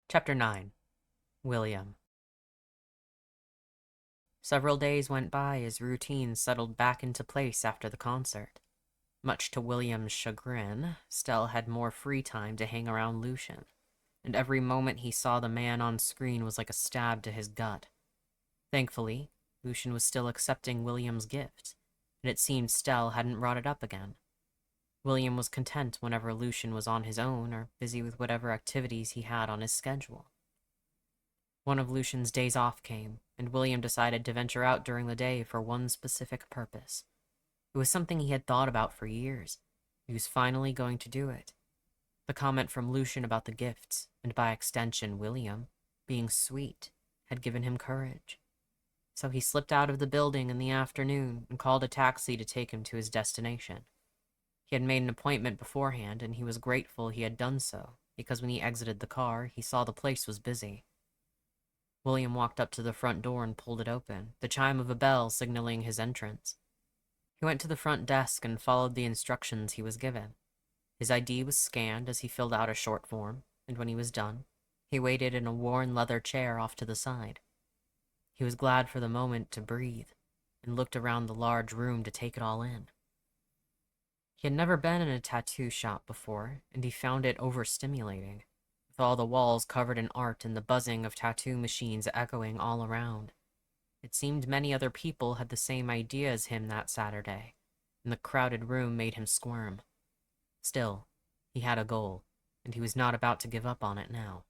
Chapter 9. William. Several days went by as routine settled back into place after the concert. Much to William's chagrin, Stelle had more free time to hang around Lucien, and every moment he saw the man on screen was like a stab to his gut. Thankfully, Lucien was still accepting William's gifts, and it seemed Stelle hadn't brought it up again. William was content whenever Lucien was on his own or busy with whatever activities he had on his schedule. One of Lucien's days off came, and William decided to venture out during the day for one specific purpose. It was something he had thought about for years. He was finally going to do it. The comment from Lucien about the gifts, and by extension William, being sweet, had given him courage. So he slipped out of the building in the afternoon and called a taxi to take him to his destination. He had made an appointment beforehand, and he was grateful he had done so, because when he exited the car, he saw the place was busy. William walked up to the front door and pulled it open, the chime of a bell signaling his entrance. He went to the front desk and followed the instructions he was given. His ID was scanned as he filled out a short form, and when he was done, he waited in a worn leather chair off to the side. He was glad for the moment to breathe, and looked around the large room to take it all in. He had never been in a tattoo shop before, and he found it overstimulating, with all the walls covered in art and the buzzing of tattoo machines echoing all around. It seemed many other people had the same idea as him that Saturday, and the crowded room made him squirm. Still, he had a goal, and he was not about to give up on it now.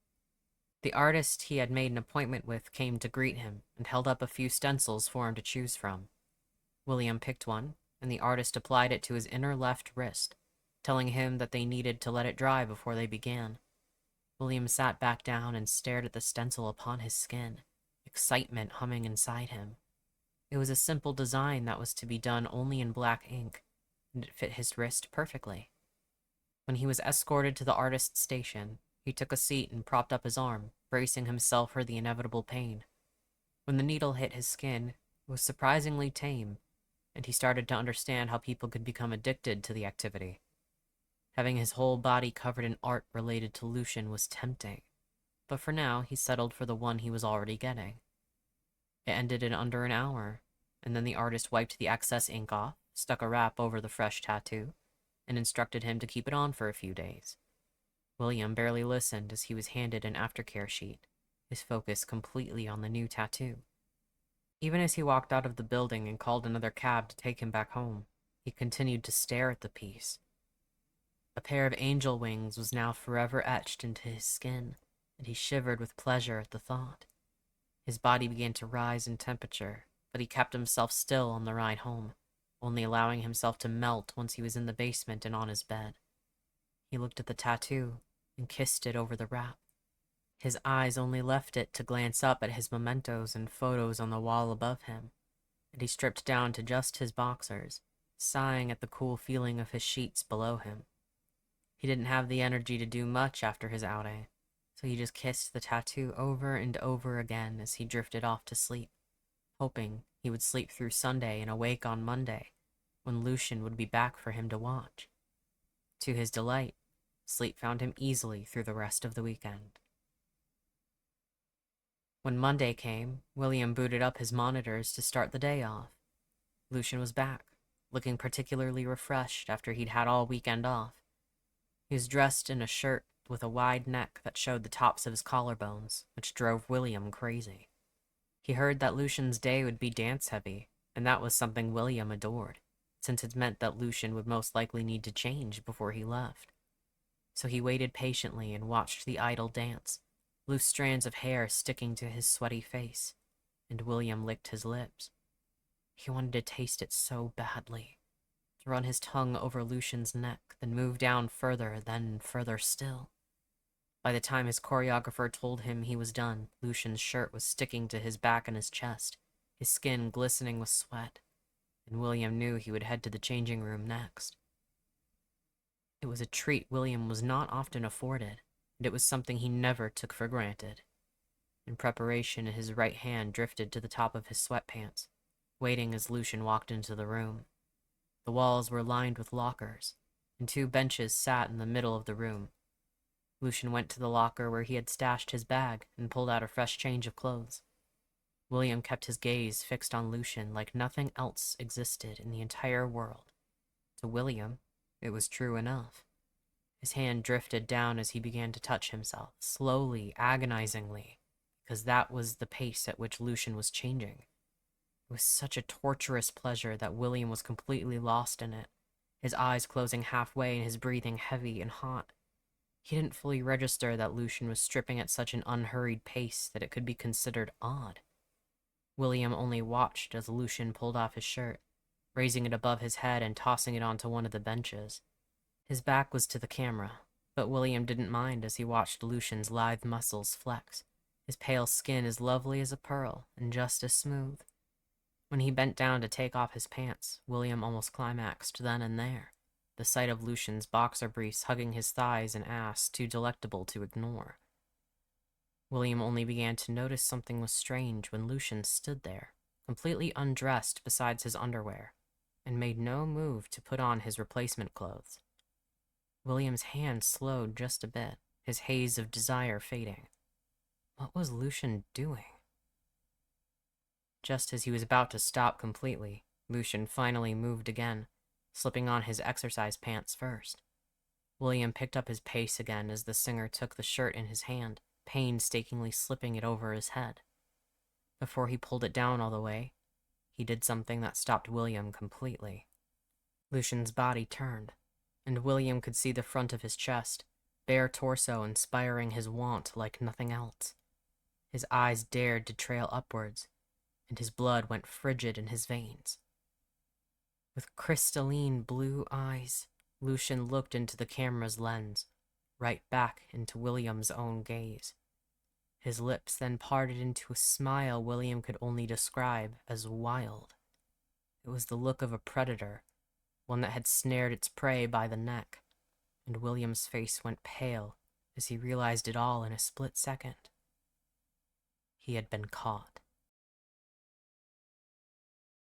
The artist he had made an appointment with came to greet him and held up a few stencils for him to choose from. William picked one, and the artist applied it to his inner left wrist, telling him that they needed to let it dry before they began. William sat back down and stared at the stencil upon his skin, excitement humming inside him. It was a simple design that was to be done only in black ink, and it fit his wrist perfectly. When he was escorted to the artist's station, he took a seat and propped up his arm, bracing himself for the inevitable pain. When the needle hit his skin, it was surprisingly tame, and he started to understand how people could become addicted to the activity. Having his whole body covered in art related to Lucien was tempting, but for now he settled for the one he was already getting. It ended in under an hour, and then the artist wiped the excess ink off, stuck a wrap over the fresh tattoo, and instructed him to keep it on for a few days. William barely listened as he was handed an aftercare sheet, his focus completely on the new tattoo. Even as he walked out of the building and called another cab to take him back home, he continued to stare at the piece. A pair of angel wings was now forever etched into his skin, and he shivered with pleasure at the thought. His body began to rise in temperature, but he kept himself still on the ride home, only allowing himself to melt once he was in the basement and on his bed. He looked at the tattoo and kissed it over the wrap. His eyes only left it to glance up at his mementos and photos on the wall above him, and he stripped down to just his boxers, sighing at the cool feeling of his sheets below him. He didn't have the energy to do much after his outing, so he just kissed the tattoo over and over again as he drifted off to sleep, hoping he would sleep through Sunday and awake on Monday, when Lucien would be back for him to watch. To his delight, sleep found him easily through the rest of the weekend. When Monday came, William booted up his monitors to start the day off. Lucien was back, looking particularly refreshed after he'd had all weekend off. He was dressed in a shirt with a wide neck that showed the tops of his collarbones, which drove William crazy. He heard that Lucien's day would be dance-heavy, and that was something William adored, since it meant that Lucien would most likely need to change before he left. So he waited patiently and watched the idol dance, loose strands of hair sticking to his sweaty face, and William licked his lips. He wanted to taste it so badly, to run his tongue over Lucien's neck, then move down further, then further still. By the time his choreographer told him he was done, Lucien's shirt was sticking to his back and his chest, his skin glistening with sweat, and William knew he would head to the changing room next. It was a treat William was not often afforded, and it was something he never took for granted. In preparation, his right hand drifted to the top of his sweatpants, waiting as Lucien walked into the room. The walls were lined with lockers, and two benches sat in the middle of the room. Lucien went to the locker where he had stashed his bag and pulled out a fresh change of clothes. William kept his gaze fixed on Lucien like nothing else existed in the entire world. To William, it was true enough. His hand drifted down as he began to touch himself, slowly, agonizingly, because that was the pace at which Lucien was changing. It was such a torturous pleasure that William was completely lost in it, his eyes closing halfway and his breathing heavy and hot. He didn't fully register that Lucien was stripping at such an unhurried pace that it could be considered odd. William only watched as Lucien pulled off his shirt, raising it above his head and tossing it onto one of the benches. His back was to the camera, but William didn't mind as he watched Lucien's lithe muscles flex, his pale skin as lovely as a pearl and just as smooth. When he bent down to take off his pants, William almost climaxed then and there, the sight of Lucien's boxer briefs hugging his thighs and ass too delectable to ignore. William only began to notice something was strange when Lucien stood there, completely undressed besides his underwear, and made no move to put on his replacement clothes. William's hand slowed just a bit, his haze of desire fading. What was Lucien doing? Just as he was about to stop completely, Lucien finally moved again, slipping on his exercise pants first. William picked up his pace again as the singer took the shirt in his hand, painstakingly slipping it over his head. Before he pulled it down all the way, he did something that stopped William completely. Lucien's body turned, and William could see the front of his chest, bare torso inspiring his want like nothing else. His eyes dared to trail upwards, and his blood went frigid in his veins. With crystalline blue eyes, Lucien looked into the camera's lens, right back into William's own gaze. His lips then parted into a smile William could only describe as wild. It was the look of a predator, one that had snared its prey by the neck, and William's face went pale as he realized it all in a split second. He had been caught.